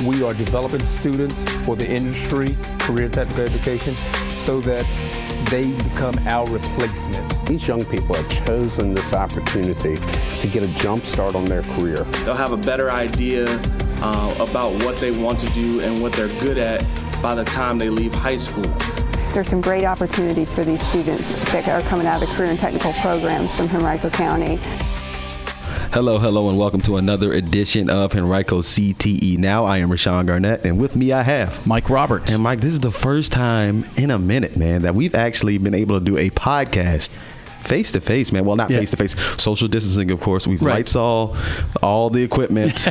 we are developing students for the industry, career technical education, so that they become our replacements. These young people have chosen this opportunity to get a jump start on their career. They'll have a better idea about what they want to do and what they're good at by the time they leave high school. There's some great opportunities for these students that are coming out of the career and technical programs from Henrico County. Hello, and welcome to another edition of Henrico CTE. Now, I am Rashawn Garnett, and with me I have Mike Roberts. And Mike, this is the first time in a minute, man, that we've actually been able to do a podcast face-to-face, man. Well, not face-to-face. Social distancing, of course. We've lights all the equipment.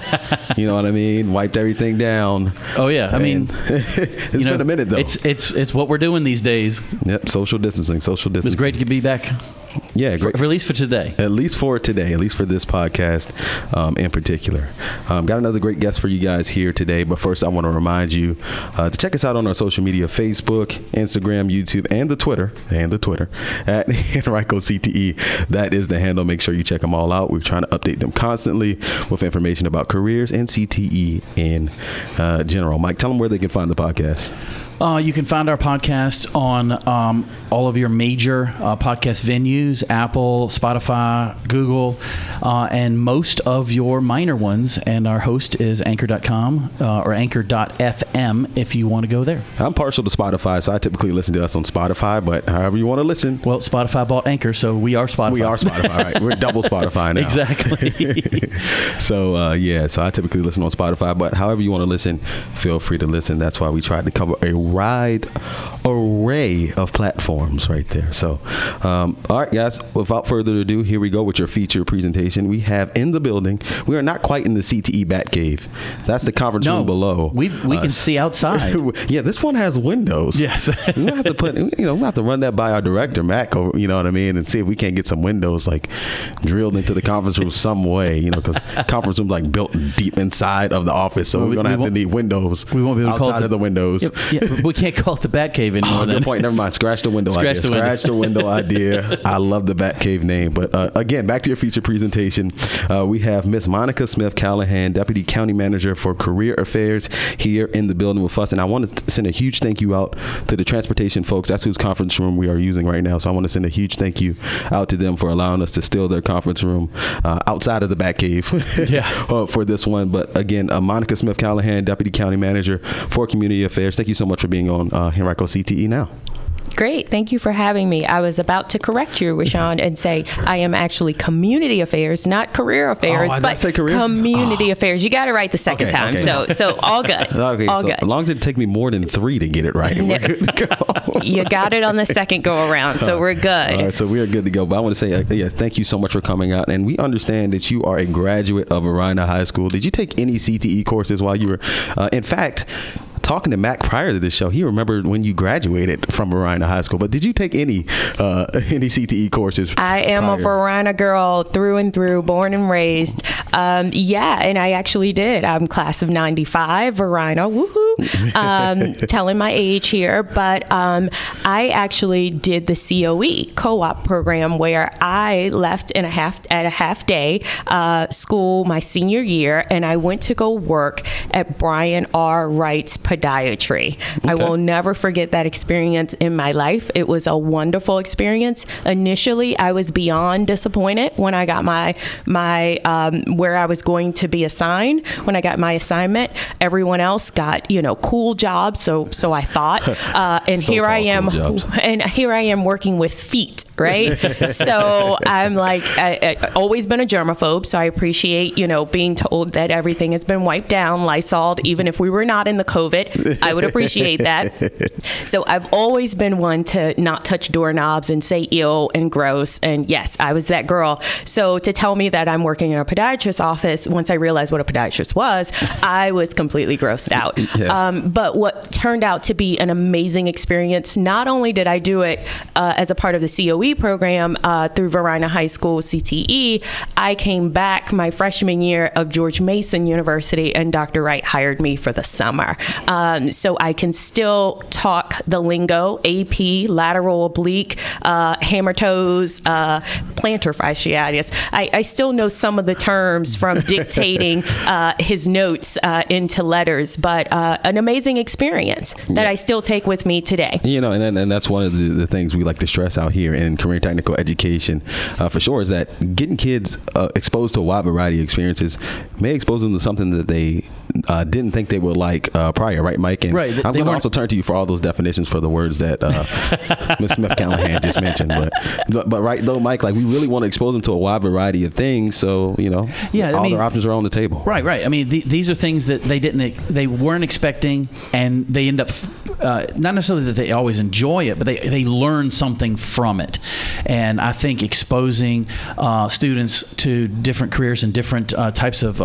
You know what I mean? Wiped everything down. Oh, yeah. I mean, it's been a minute, though. It's what we're doing these days. Yep, social distancing. It was great to be back. Yeah, great. For at least for today. At least for today, at least for this podcast in particular. Got another great guest for you guys here today. But first, I want to remind you to check us out on our social media, Facebook, Instagram, YouTube, and the Twitter at Henrico CTE. That is the handle. Make sure you check them all out. We're trying to update them constantly with information about careers and CTE in general. Mike, tell them where they can find the podcast. You can find our podcast on all of your major podcast venues, Apple, Spotify, Google, and most of your minor ones. And our host is anchor.com or anchor.fm if you want to go there. I'm partial to Spotify, so I typically listen to us on Spotify, but however you want to listen. Well, Spotify bought Anchor, so we are Spotify. We are Spotify, right? We're double Spotify now. Exactly. So I typically listen on Spotify, but however you want to listen, feel free to listen. That's why we tried to cover a wide array of platforms right there. So, all right, guys, without further ado, here we go with your feature presentation. We have in the building, we are not quite in the CTE Bat Cave. That's the conference room below. We can see outside. Yeah, this one has windows. Yes. We have to we'll have to run that by our director, Mac, you know what I mean, and see if we can't get some windows like drilled into the conference room some way, you know, because conference room like built deep inside of the office. So we're going to have to need windows. We won't be able to outside of the windows. Yeah, we can't call it the Bat Cave anymore. Good point. Never mind. Scratch the window idea. Scratch the window idea. I love the Bat Cave name. But again, back to your feature presentation. We have Miss Monica Smith-Callahan, Deputy County Manager for Career Affairs, here in the building with us. And I want to send a huge thank you out to the transportation folks. That's whose conference room we are using right now. So I want to send a huge thank you out to them for allowing us to steal their conference room outside of the Bat Cave for this one. But again, Monica Smith-Callahan, Deputy County Manager for Community Affairs. Thank you so much for being on Henrico CTE Now. Great. Thank you for having me. I was about to correct you, Rashawn, and say I am actually community affairs, not career affairs, but community affairs. You got it right the second time. Okay. So all good. Okay, all good. As long as it take me more than 3 to get it right, we're good to go. You got it on the second go around, so we're good. All right, so we are good to go. But I want to say, thank you so much for coming out. And we understand that you are a graduate of Varina High School. Did you take any CTE courses while you were, in fact, talking to Mac prior to this show, he remembered when you graduated from Varina High School. But did you take any CTE courses? I am a Varina girl through and through, born and raised. And I actually did. I'm class of 95, Varina, woohoo. Telling my age here, but I actually did the COE co-op program where I left at a half day school my senior year, and I went to go work at Brian R. Wright's podiatry. Okay. I will never forget that experience in my life. It was a wonderful experience. Initially, I was beyond disappointed when I got my where I was going to be assigned. When I got my assignment, everyone else got cool jobs. So I thought, and here I am working with feet. Right. So I'm like, I've always been a germaphobe. So I appreciate, being told that everything has been wiped down, Lysol'd, even if we were not in the COVID, I would appreciate that. So I've always been one to not touch doorknobs and say ill and gross. And yes, I was that girl. So to tell me that I'm working in a podiatrist's office, once I realized what a podiatrist was, I was completely grossed out. Yeah. But what turned out to be an amazing experience, not only did I do it as a part of the COE COE program through Varina High School, CTE, I came back my freshman year of George Mason University, and Dr. Wright hired me for the summer. So I can still talk the lingo, AP, lateral oblique, hammer toes, plantar fasciitis. I still know some of the terms from dictating his notes into letters, but an amazing experience that I still take with me today. You know, and that's one of the things we like to stress out here in career technical education, for sure, is that getting kids exposed to a wide variety of experiences may expose them to something that they didn't think they would like prior, right, Mike? And right. I'm going to also turn to you for all those definitions for the words that Ms. Smith-Callahan just mentioned. But right though, Mike, like we really want to expose them to a wide variety of things, so all their options are on the table. Right. I mean, these are things that they weren't expecting, and they end up not necessarily that they always enjoy it, but they learn something from it. And I think exposing students to different careers and different types of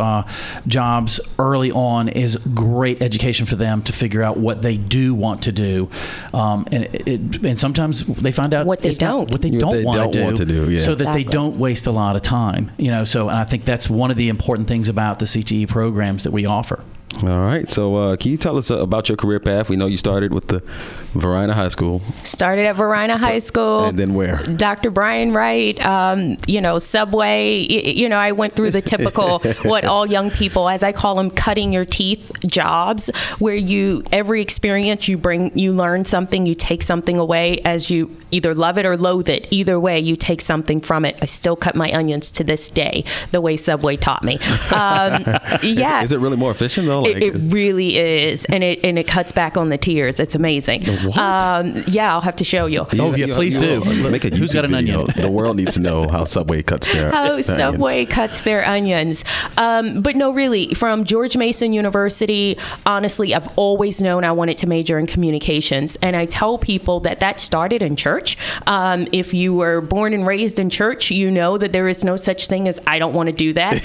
jobs early on is great education for them to figure out what they do want to do, and sometimes they find out what they don't want to do, so that exactly. they don't waste a lot of time. So and I think that's one of the important things about the CTE programs that we offer. All right. So can you tell us about your career path? We know you started with the Varina High School. Started at Varina High School. And then where? Dr. Brian Wright, Subway. I went through the typical, what all young people, as I call them, cutting your teeth jobs, where every experience you learn something, you take something away, as you either love it or loathe it. Either way, you take something from it. I still cut my onions to this day, the way Subway taught me. Yeah. Is it really more efficient though? It really is, and it cuts back on the tears. It's amazing. What? Yeah, I'll have to show you. Please do. Make a YouTube Who's got an video. onion? The world needs to know how Subway cuts their Subway cuts their onions. But no, really, from George Mason University, honestly, I've always known I wanted to major in communications, and I tell people that started in church. If you were born and raised in church, you know that there is no such thing as I don't want to do that.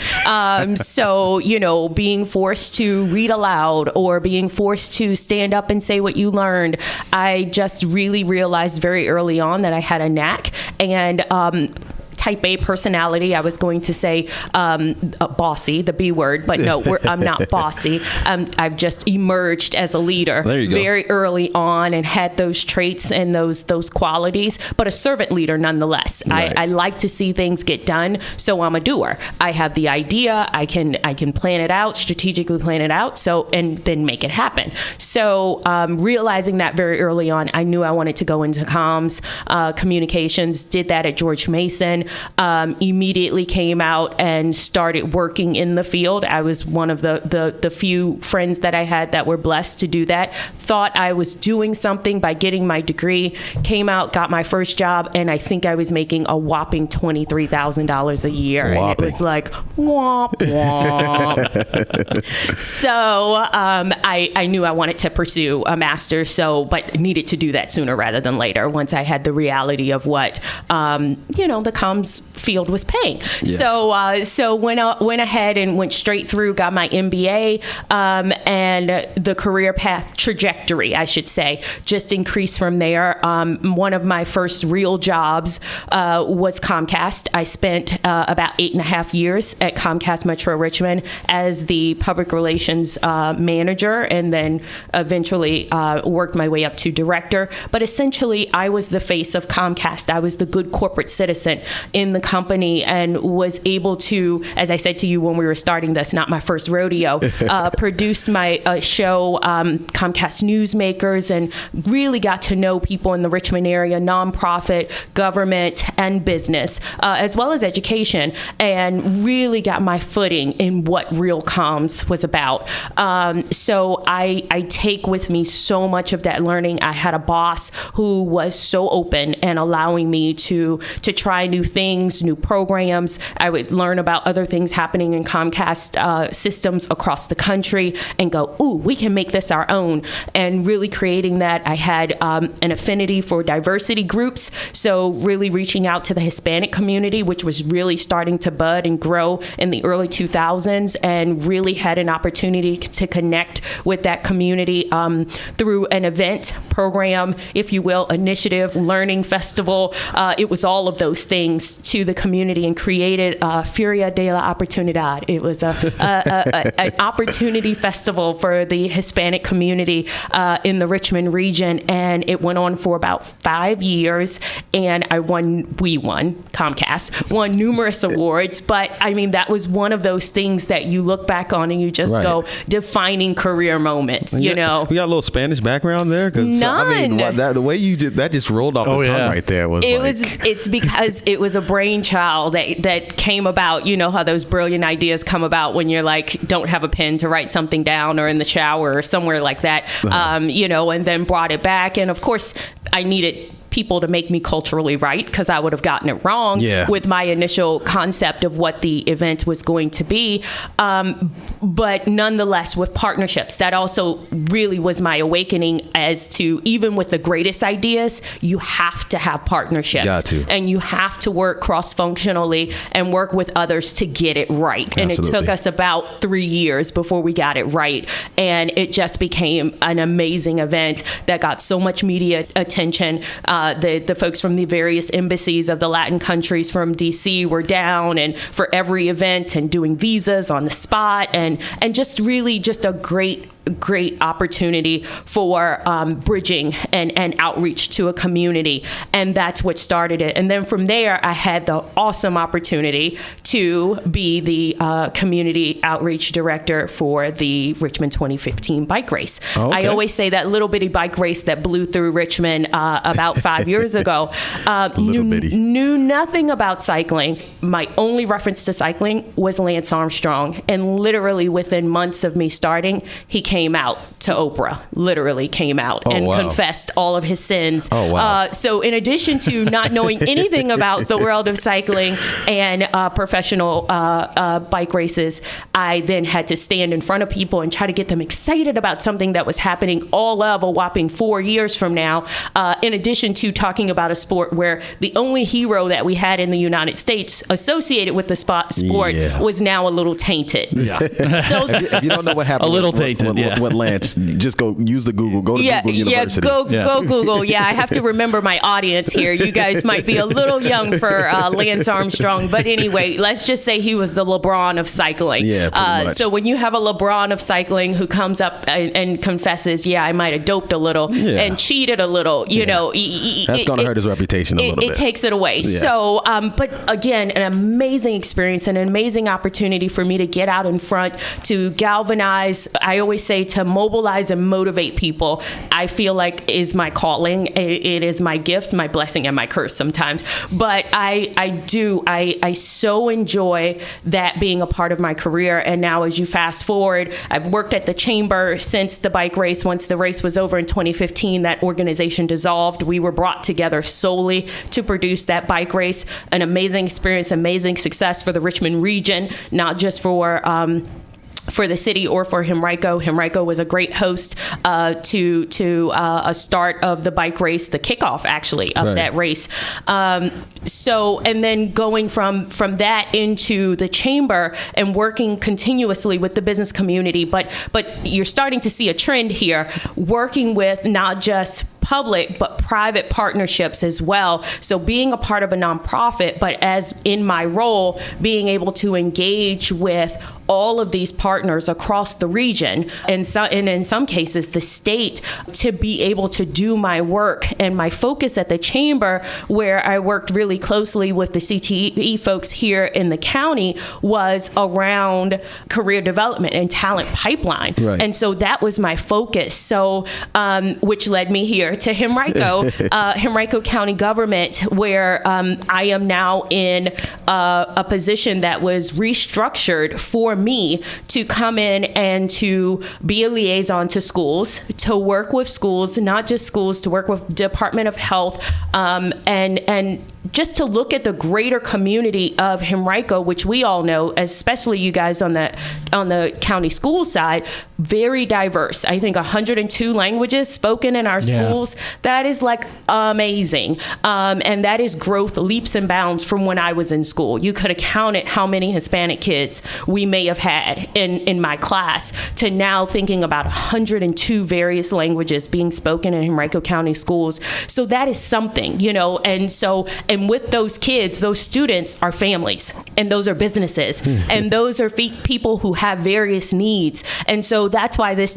So being forced to read aloud or being forced to stand up and say what you learned, I just really realized very early on that I had a knack, and type A personality. I was going to say bossy, the B word, but no, I'm not bossy. I've just emerged as a leader very early on and had those traits and those qualities, but a servant leader nonetheless. Right. I like to see things get done, so I'm a doer. I have the idea, I can plan it out, strategically plan it out, and then make it happen. So realizing that very early on, I knew I wanted to go into comms, communications, did that at George Mason. Immediately came out and started working in the field. I was one of the few friends that I had that were blessed to do that. Thought I was doing something by getting my degree, came out, got my first job, and I think I was making a whopping $23,000 a year. Whopping. And it was like, womp, womp. So I knew I wanted to pursue a master's, but needed to do that sooner rather than later once I had the reality of what, the comms field was paying. Yes. So went ahead and went straight through, got my MBA, and the career path trajectory, I should say, just increased from there. One of my first real jobs was Comcast. I spent about 8.5 years at Comcast Metro Richmond as the public relations manager, and then eventually worked my way up to director. But essentially, I was the face of Comcast. I was the good corporate citizen in the company, and was able to, as I said to you when we were starting this, not my first rodeo, produce my show, Comcast Newsmakers, and really got to know people in the Richmond area, nonprofit, government, and business, as well as education, and really got my footing in what real comms was about. So I take with me so much of that learning. I had a boss who was so open and allowing me to try new things, new programs. I would learn about other things happening in Comcast systems across the country and and go, ooh, we can make this our own, and really creating that. I had an affinity for diversity groups, so really reaching out to the Hispanic community, which was really starting to bud and grow in the early 2000s, and really had an opportunity to connect with that community through an event program, if you will, initiative, learning festival. It was all of those things to the community, and created Feria de la Oportunidad. It was an opportunity festival for the Hispanic community in the Richmond region, and it went on for about 5 years, and Comcast won numerous awards. But I mean, that was one of those things that you look back on and you just go, defining career moments. You know, we got a little Spanish background there, because none. I mean, the way you that just rolled off the tongue right there was. It's because it was a brainchild that came about. You know how those brilliant ideas come about when you're like, don't have a pen to write something down, or in the shower or somewhere like that. You know, and then brought it back, and of course I needed people to make me culturally right, because I would have gotten it wrong with my initial concept of what the event was going to be. But nonetheless, with partnerships, that also really was my awakening as to, even with the greatest ideas, you have to have partnerships. Got to. And you have to work cross-functionally and work with others to get it right. Absolutely. And it took us about 3 years before we got it right. And it just became an amazing event that got so much media attention. The folks from the various embassies of the Latin countries from DC were down, and for every event, and doing visas on the spot, and just really just a great opportunity for bridging and outreach to a community. And that's what started it. And then from there, I had the awesome opportunity to be the community outreach director for the Richmond 2015 bike race. I always say that little bitty bike race that blew through Richmond about 5 years ago. Knew nothing about cycling. My only reference to cycling was Lance Armstrong. And literally within months of me starting, he came out to Oprah, literally came out and confessed all of his sins. So in addition to not knowing anything about the world of cycling and professional bike races, I then had to stand in front of people and try to get them excited about something that was happening all of a whopping 4 years from now, in addition to talking about a sport where the only hero that we had in the United States associated with the sport was now a little tainted. So, if you don't know what happened, a little tainted. With Lance, just go use the Google. Go to Google University. Go Google. Yeah, I have to remember my audience here. You guys might be a little young for Lance Armstrong, but anyway, let's just say he was the LeBron of cycling. So when you have a LeBron of cycling who comes up and confesses, I might have doped a little and cheated a little, you know, that's going to hurt his reputation a little bit. It takes it away. So, but again, an amazing experience, and an amazing opportunity for me to get out in front, to galvanize. I always say, to mobilize and motivate people, I feel like is my calling. It is my gift, my blessing, and my curse sometimes. But I so enjoy that being a part of my career. And now, as you fast forward, I've worked at the chamber since the bike race. Once the race was over in 2015, that organization dissolved. We were brought together solely to produce that bike race. An amazing experience, amazing success for the Richmond region, not just for the city or for Henrico. Henrico was a great host to a start of the bike race, the kickoff actually of that race. So, and then going from that into the chamber and working continuously with the business community, but you're starting to see a trend here, working with not just public but private partnerships as well. So being a part of a nonprofit, but as in my role, being able to engage with all of these partners across the region, and in some cases the state, to be able to do my work. And my focus at the chamber, where I worked really closely with the CTE folks here in the county, was around career development and talent pipeline. And so that was my focus. So which led me here to Henrico, Henrico County government, where I am now in a position that was restructured for me to come in and to be a liaison to schools, to work with schools, not just schools, to work with Department of Health, and just to look at the greater community of Henrico, which we all know, especially you guys on the county school side, very diverse. I think 102 languages spoken in our schools. That is like amazing. And that is growth leaps and bounds from when I was in school. You could have counted how many Hispanic kids we may have had in my class to now thinking about 102 various languages being spoken in Henrico County schools. So that is something, and with those kids, those students are families, and those are businesses, and those are people who have various needs. And so that's why this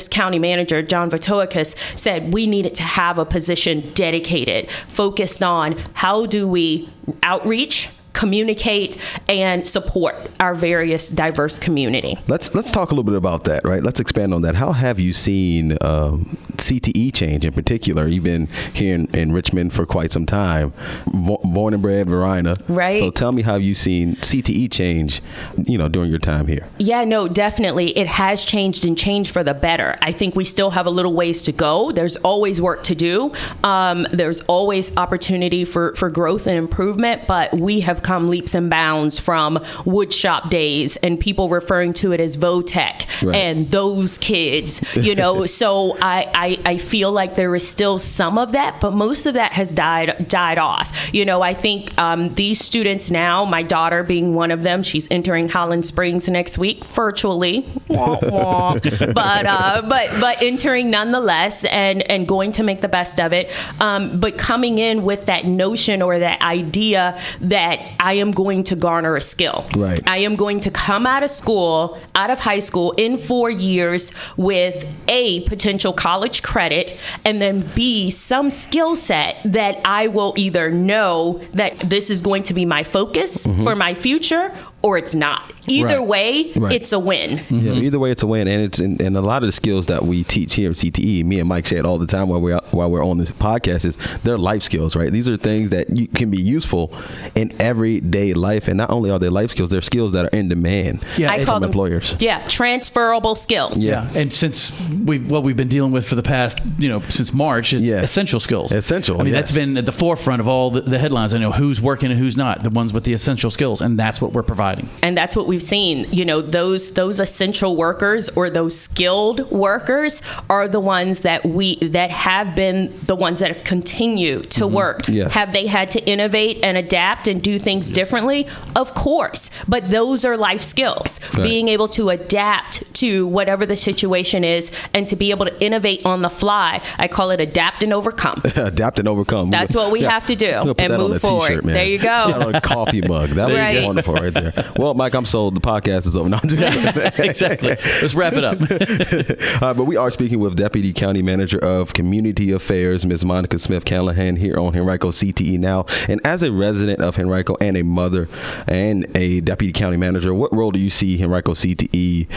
county manager, John Vitoakis, said we needed to have a position dedicated, focused on how do we outreach, communicate, and support our various diverse community. Let's talk a little bit about that, right? Let's expand on that. How have you seen CTE change in particular? You've been here in Richmond for quite some time, born and bred Varina. Right. So tell me how you've seen CTE change, during your time here. Yeah, no, definitely. It has changed and changed for the better. I think we still have a little ways to go. There's always work to do. There's always opportunity for growth and improvement, but we have come leaps and bounds from woodshop days and people referring to it as VOTEC and those kids, so I feel like there is still some of that, but most of that has died off. I think these students now, my daughter being one of them, she's entering Holland Springs next week virtually, but entering nonetheless and going to make the best of it. But coming in with that notion or that idea that I am going to garner a skill. Right. I am going to come out of high school in 4 years with A, potential college credit, and then B, some skill set that I will either know that this is going to be my focus for my future, or it's not. Either way, it's a win. Yeah, either way, it's a win, and it's and a lot of the skills that we teach here at CTE. Me and Mike say it all the time while we're on this podcast. Is they're life skills, right? These are things that can be useful in everyday life, and not only are they life skills, they're skills that are in demand. I call them employers. Transferable skills. Yeah, and since what we've been dealing with for the past, since March is essential skills. Essential. I mean, that's been at the forefront of all the headlines. I know who's working and who's not. The ones with the essential skills, and that's what we're providing. And that's what we've seen. Those essential workers or those skilled workers are the ones that have been the ones that have continued to work. Yes. Have they had to innovate and adapt and do things differently? Of course. But those are life skills. Right. Being able to adapt to whatever the situation is and to be able to innovate on the fly. I call it adapt and overcome. Adapt and overcome. That's what we have to do and move forward. There you go. On a coffee mug. That was wonderful right there. Well, Mike, I'm sold. The podcast is over. No, I'm just exactly. Let's wrap it up. But we are speaking with Deputy County Manager of Community Affairs, Ms. Monica Smith-Callahan, here on Henrico CTE Now. And as a resident of Henrico and a mother and a Deputy County Manager, what role do you see Henrico CTE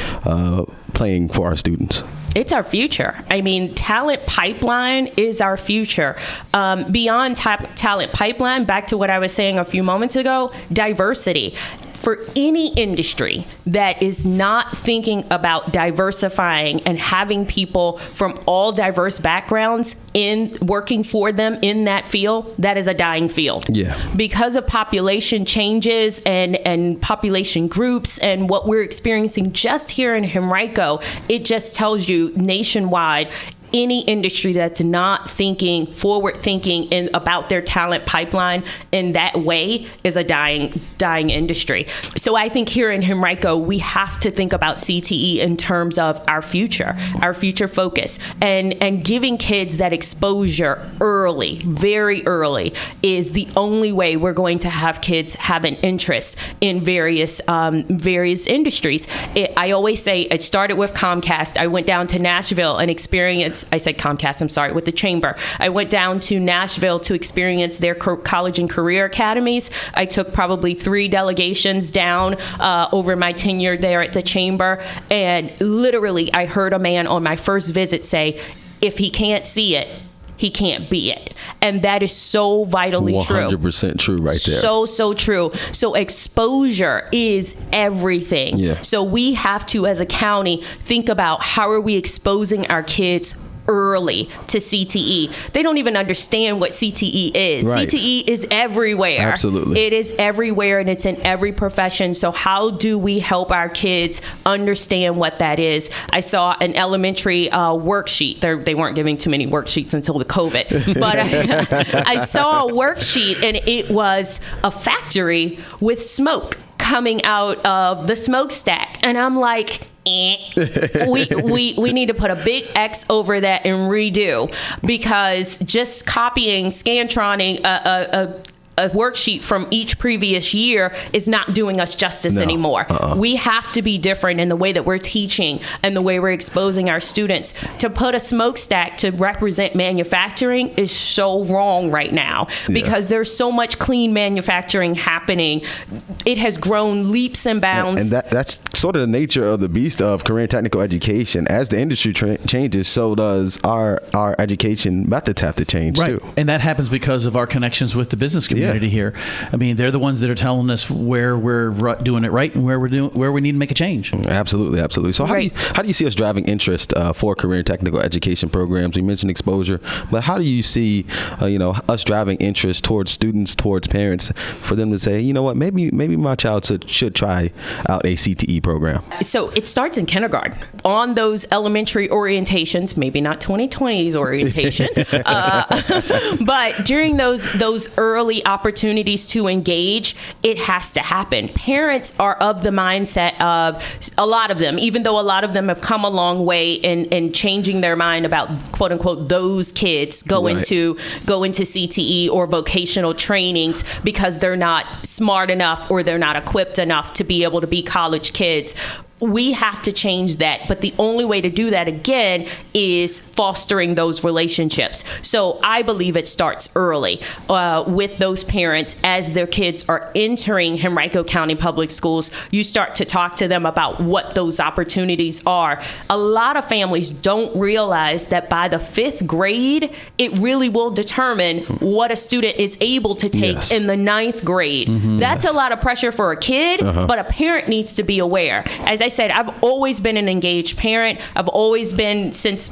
playing for our students? It's our future. I mean, talent pipeline is our future. Beyond talent pipeline, back to what I was saying a few moments ago, diversity. For any industry that is not thinking about diversifying and having people from all diverse backgrounds in working for them in that field, that is a dying field. Yeah. Because of population changes and population groups and what we're experiencing just here in Henrico, it just tells you nationwide, any industry that's not forward thinking about their talent pipeline in that way is a dying industry. So I think here in Henrico, we have to think about CTE in terms of our future focus, and giving kids that exposure early, very early, is the only way we're going to have kids have an interest in various industries. I always say it started with Comcast. I went down to Nashville and experienced. I said Comcast, I'm sorry, with the Chamber. I went down to Nashville to experience their college and career academies. I took probably 3 delegations down over my tenure there at the Chamber. And literally, I heard a man on my first visit say, if he can't see it, he can't be it. And that is so vitally true. 100% true right there. So true. So exposure is everything. Yeah. So we have to, as a county, think about how are we exposing our kids early to CTE. They don't even understand what CTE is. Right. CTE is everywhere. Absolutely. It is everywhere, and it's in every profession. So how do we help our kids understand what that is? I saw an elementary worksheet. They weren't giving too many worksheets until the COVID, but I saw a worksheet, and it was a factory with smoke coming out of the smokestack, and I'm like, we need to put a big X over that and redo, because just copying, scantroning a worksheet from each previous year is not doing us justice anymore. We have to be different in the way that we're teaching and the way we're exposing our students. To put a smokestack to represent manufacturing is so wrong right now, because there's so much clean manufacturing happening. It has grown leaps and bounds. And that's sort of the nature of the beast of career and technical education. As the industry changes, so does our education methods have to change too. And that happens because of our connections with the business community here. I mean, they're the ones that are telling us where we're doing it right and where we need to make a change. Absolutely. So how do you see us driving interest for career and technical education programs? We mentioned exposure, but how do you see us driving interest towards students, towards parents, for them to say, you know what, maybe my child should try out a CTE program? So it starts in kindergarten on those elementary orientations, maybe not 2020's orientation, but during those early opportunities to engage, it has to happen. Parents are of the mindset of, a lot of them, even though a lot of them have come a long way in changing their mind about, quote unquote, those kids go into CTE or vocational trainings because they're not smart enough or they're not equipped enough to be able to be college kids. We have to change that. But the only way to do that, again, is fostering those relationships. So I believe it starts early with those parents as their kids are entering Henrico County Public Schools. You start to talk to them about what those opportunities are. A lot of families don't realize that by the 5th grade, it really will determine what a student is able to take in the 9th grade. That's a lot of pressure for a kid, but a parent needs to be aware. As I said, I've always been an engaged parent. I've always been, since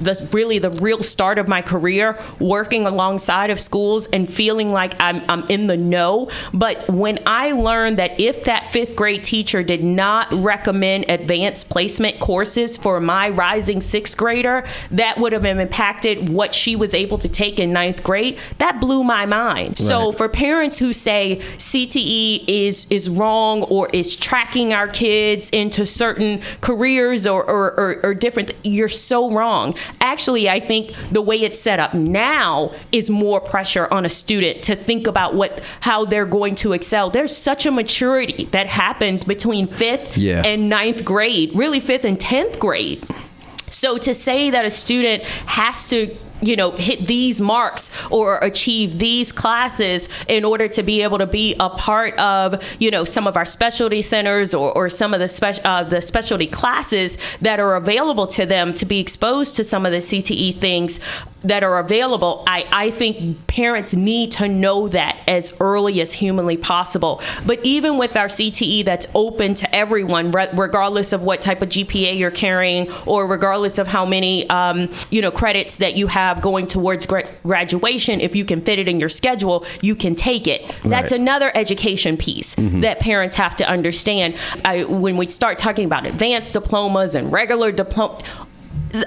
the real start of my career, working alongside of schools and feeling like I'm in the know. But when I learned that if that 5th grade teacher did not recommend advanced placement courses for my rising 6th grader, that would have impacted what she was able to take in 9th grade. That blew my mind. Right. So for parents who say CTE is wrong or is tracking our kids into certain careers or different, you're so wrong. Actually, I think the way it's set up now is more pressure on a student to think about how they're going to excel. There's such a maturity that happens between 5th and 9th grade, really 5th and 10th grade. So to say that a student has to hit these marks or achieve these classes in order to be able to be a part of, some of our specialty centers or some of the specialty classes that are available to them, to be exposed to some of the CTE things that are available. I think parents need to know that as early as humanly possible. But even with our CTE that's open to everyone, regardless of what type of GPA you're carrying or regardless of how many, credits that you have going towards graduation, if you can fit it in your schedule, you can take it. Right. That's another education piece that parents have to understand. When we start talking about advanced diplomas and regular diplomas,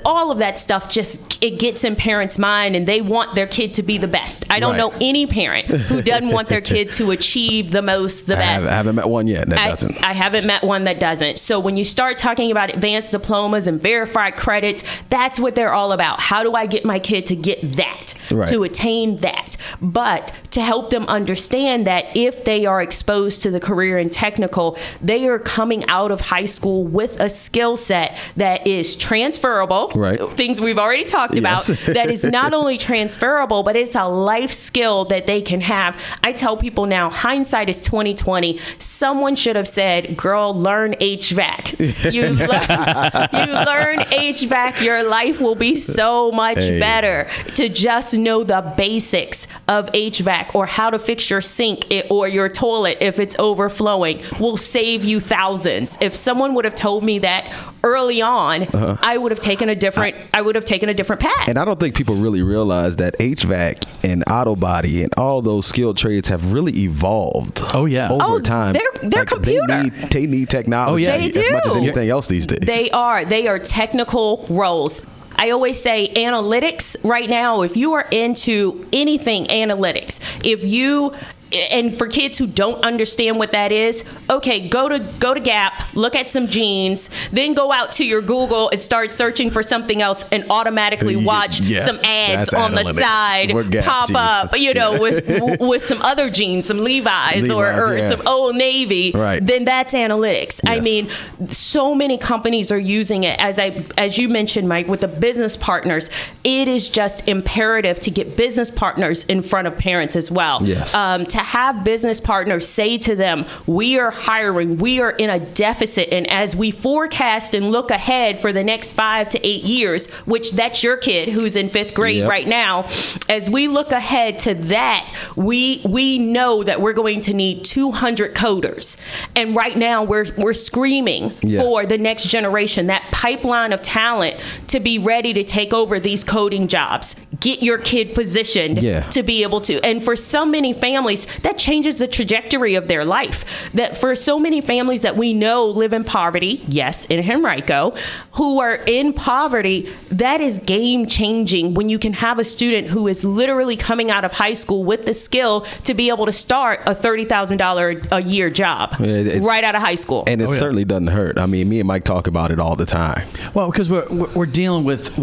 all of that stuff it gets in parents' mind, and they want their kid to be the best. I don't know any parent who doesn't want their kid to achieve the most, the best. I haven't met one yet that doesn't. I haven't met one that doesn't. So when you start talking about advanced diplomas and verified credits, that's what they're all about. How do I get my kid to get that, to attain that? But to help them understand that if they are exposed to the career and technical, they are coming out of high school with a skill set that is transferable, right? Things we've already talked about, that is not only transferable, but it's a life skill that they can have. I tell people now, hindsight is 20/20. Someone should have said, girl, learn HVAC. You learn HVAC, your life will be so much better. To just know the basics of HVAC, or how to fix your sink or your toilet if it's overflowing, will save you thousands. If someone would have told me that early on, I would have taken a different path. And I don't think people really realize that HVAC and auto body and all those skilled trades have really evolved. Over time. They're computer. They need technology as much as anything else these days. They are technical roles. I always say analytics right now, if you are into anything analytics, and for kids who don't understand what that is, okay, go to Gap, look at some jeans, then go out to your Google and start searching for something else, and automatically watch some ads on the side pop up, with some other jeans, some Levi's or some Old Navy. Right. Then that's analytics. Yes. I mean, so many companies are using it. As you mentioned, Mike, with the business partners, it is just imperative to get business partners in front of parents as well. Yes. To have business partners say to them, we are hiring, we are in a deficit, and as we forecast and look ahead for the next 5 to 8 years, which that's your kid who's in 5th grade right now, as we look ahead to that, we know that we're going to need 200 coders. And right now we're screaming for the next generation, that pipeline of talent to be ready to take over these coding jobs. Get your kid positioned to be able to. And for so many families, that changes the trajectory of their life. That for so many families that we know live in poverty, yes, in Henrico, who are in poverty, that is game changing when you can have a student who is literally coming out of high school with the skill to be able to start a $30,000 a year job right out of high school. And it certainly doesn't hurt. I mean, me and Mike talk about it all the time. Well, because we're dealing with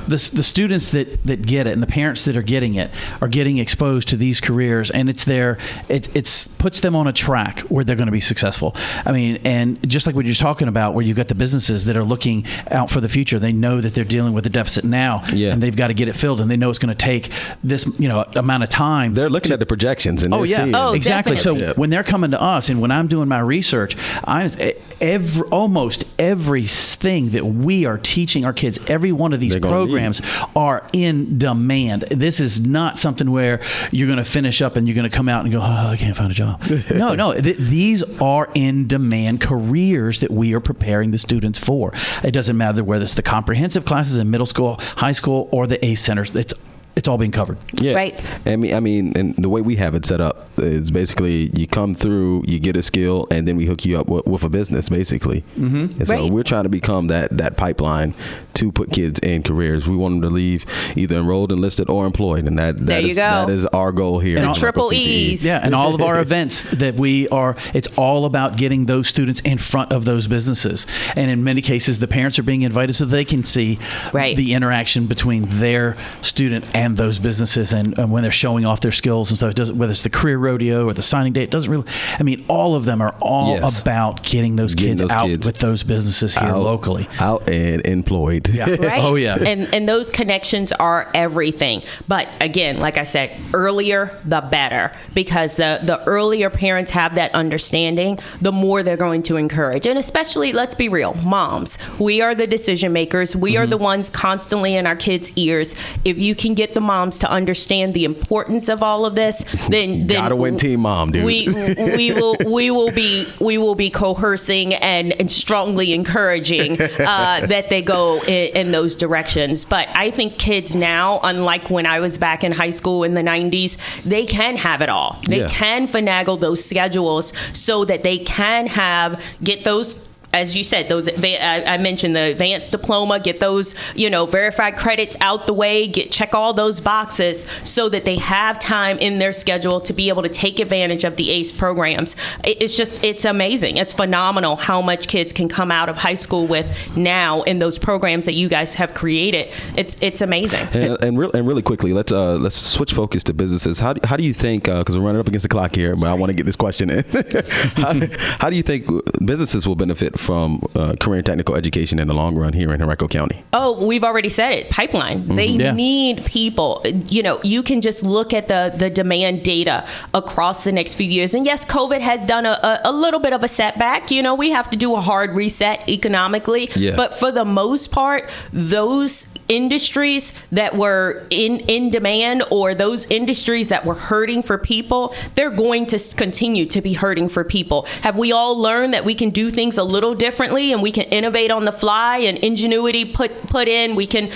the students that get it, and the parents that are getting it are getting exposed to these careers, and it puts them on a track where they're going to be successful. I mean, and just like what you're talking about, where you've got the businesses that are looking out for the future, they know that they're dealing with a deficit now, and they've got to get it filled, and they know it's going to take this amount of time. They're looking at the projections, and they're seeing exactly. Definitely. So when they're coming to us, and when I'm doing my research, almost everything that we are teaching our kids, every one of these programs are in demand. This is not something where you're going to finish up and you're going to come out and go, oh, I can't find a job. No. These are in demand careers that we are preparing the students for. It doesn't matter whether it's the comprehensive classes in middle school, high school, or the ACE centers. It's all being covered. Yeah. Right. I mean, and the way we have it set up is basically you come through, you get a skill, and then we hook you up with a business, basically. Mm-hmm. And so we're trying to become that pipeline to put kids in careers. We want them to leave either enrolled, enlisted, or employed, and that is our goal here. And triple E's. Yeah, and all of our events that it's all about getting those students in front of those businesses. And in many cases, the parents are being invited so they can see the interaction between their student and those businesses, and when they're showing off their skills and stuff. Whether it's the career rodeo or the signing day, it doesn't really. I mean, all of them are all about getting those kids out with those businesses here locally, out and employed. Yeah. Right? Oh yeah. And those connections are everything. But again, like I said, earlier the better, because the earlier parents have that understanding, the more they're going to encourage. And especially, let's be real, moms. We are the decision makers. We are the ones constantly in our kids' ears. If you can get the moms to understand the importance of all of this, then gotta win team mom, dude. We will be coercing and strongly encouraging that they go in those directions. But I think kids now, unlike when I was back in high school in the 90s, they can have it all. They can finagle those schedules so that they can get those as you said, those I mentioned the advanced diploma, get those, verified credits out the way, check all those boxes so that they have time in their schedule to be able to take advantage of the ACE programs. It's amazing. It's phenomenal how much kids can come out of high school with now in those programs that you guys have created. It's amazing. And really quickly, let's switch focus to businesses. How do you think, because we're running up against the clock here, but I want to get this question in. How do you think businesses will benefit from career and technical education in the long run here in Henrico County? Oh, we've already said it. Pipeline. They need people. You can just look at the demand data across the next few years. And yes, COVID has done a little bit of a setback. We have to do a hard reset economically. Yeah. But for the most part, those industries that were in demand, or those industries that were hurting for people, they're going to continue to be hurting for people. Have we all learned that we can do things a little differently and we can innovate on the fly and ingenuity put in? We can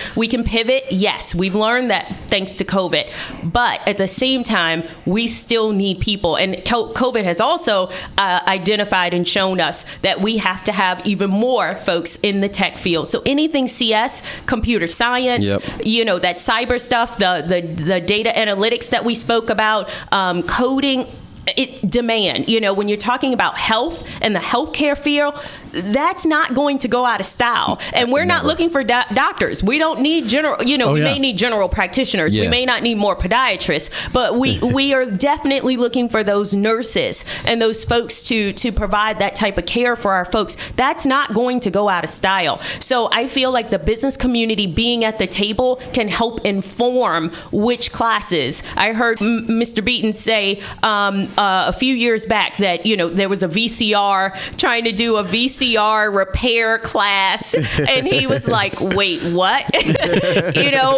pivot. Yes, we've learned that thanks to COVID. But at the same time, we still need people. And COVID has also identified and shown us that we have to have even more folks in the tech field. So anything CS, computer science, that cyber stuff, the data analytics that we spoke about, coding, demand. When you're talking about health and the healthcare field, that's not going to go out of style. And we're not looking for doctors. We don't need general, we may need general practitioners. We may not need more podiatrists, but we are definitely looking for those nurses and those folks to provide that type of care for our folks. That's not going to go out of style. So I feel like the business community being at the table can help inform which classes. I heard Mr. Beaton say a few years back that, there was a VCR trying to do a VCR repair class, and he was like, wait, what?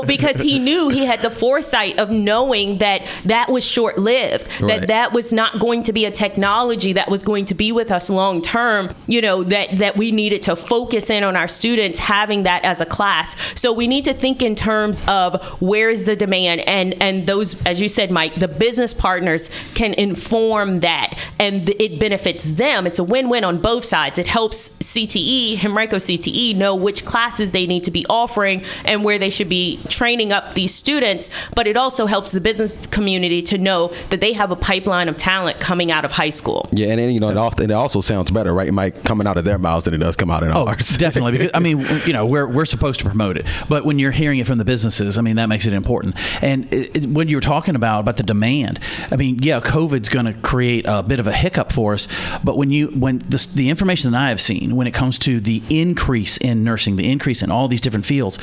Because he knew, he had the foresight of knowing that was short-lived, that was not going to be a technology that was going to be with us long term, that we needed to focus in on our students having that as a class. So we need to think in terms of where is the demand, and those, as you said, Mike, the business partners can inform that, and it benefits them. It's a win-win on both sides. It helps CTE, Henrico CTE, know which classes they need to be offering and where they should be training up these students, but it also helps the business community to know that they have a pipeline of talent coming out of high school. Yeah, and then, it also sounds better, right, Mike, coming out of their mouths than it does come out in ours. Definitely, because, we're supposed to promote it, but when you're hearing it from the businesses, that makes it important. And when you were talking about the demand, COVID's going to create a bit of a hiccup for us, but when the information that I have seen when it comes to the increase in nursing, the increase in all these different fields,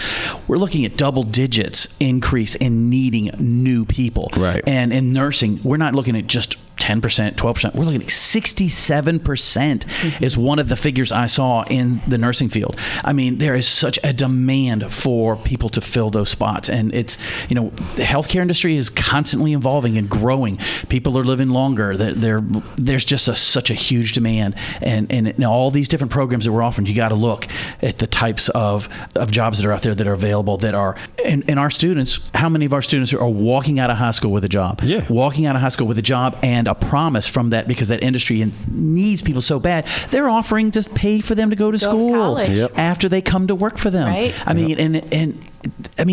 we're looking at double digits increase in needing new people. Right. And in nursing, we're not looking at just 10%, 12%. We're looking at 67% is one of the figures I saw in the nursing field. There is such a demand for people to fill those spots. And it's, the healthcare industry is constantly evolving and growing. People are living longer. There's just such a huge demand. And all these different programs that we're offering, you got to look at the types of jobs that are out there that are available, that are, and our students, how many of our students are walking out of high school with a job? Yeah. Walking out of high school with a job and a promise from that, because that industry needs people so bad. They're offering to pay for them to go to school after they come to work for them. Right.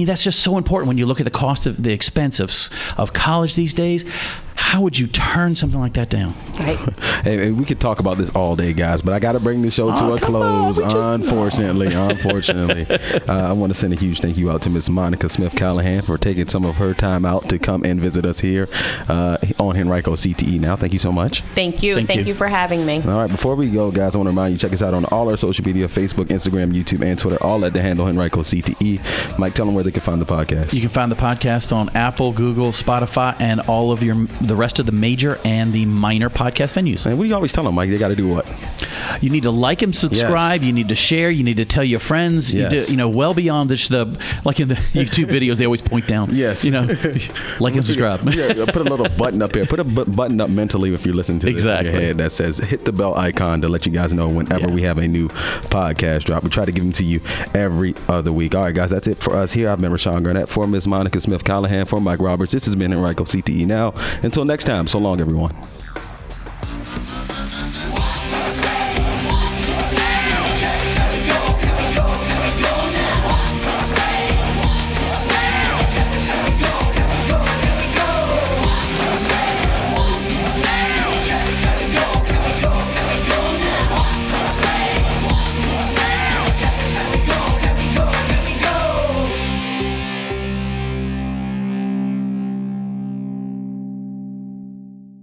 That's just so important when you look at the cost of the expense of college these days. How would you turn something like that down? Right. Hey, we could talk about this all day, guys, but I got to bring the show to a close. Unfortunately. I want to send a huge thank you out to Miss Monica Smith-Callahan for taking some of her time out to come and visit us here on Henrico CTE. Now, thank you so much. Thank you. Thank you for having me. All right, before we go, guys, I want to remind you, check us out on all our social media, Facebook, Instagram, YouTube, and Twitter, all at the handle Henrico CTE. Mike, tell them where they can find the podcast. You can find the podcast on Apple, Google, Spotify, and all of the rest of the major and the minor podcast venues. And what do you always tell them, Mike? They got to do what? You need to like and subscribe. Yes. You need to share. You need to tell your friends. Yes. Well beyond like in the YouTube videos, they always point down. Yes. Like and subscribe. Put a little button up here. Put a button up mentally if you're listening to this in your head that says hit the bell icon to let you guys know whenever we have a new podcast drop. We try to give them to you every other week. All right, guys, that's it for us here. I've been Rashawn Garnett for Ms. Monica Smith-Callahan, for Mike Roberts. This has been Henrico CTE Now. Until next time, so long, everyone.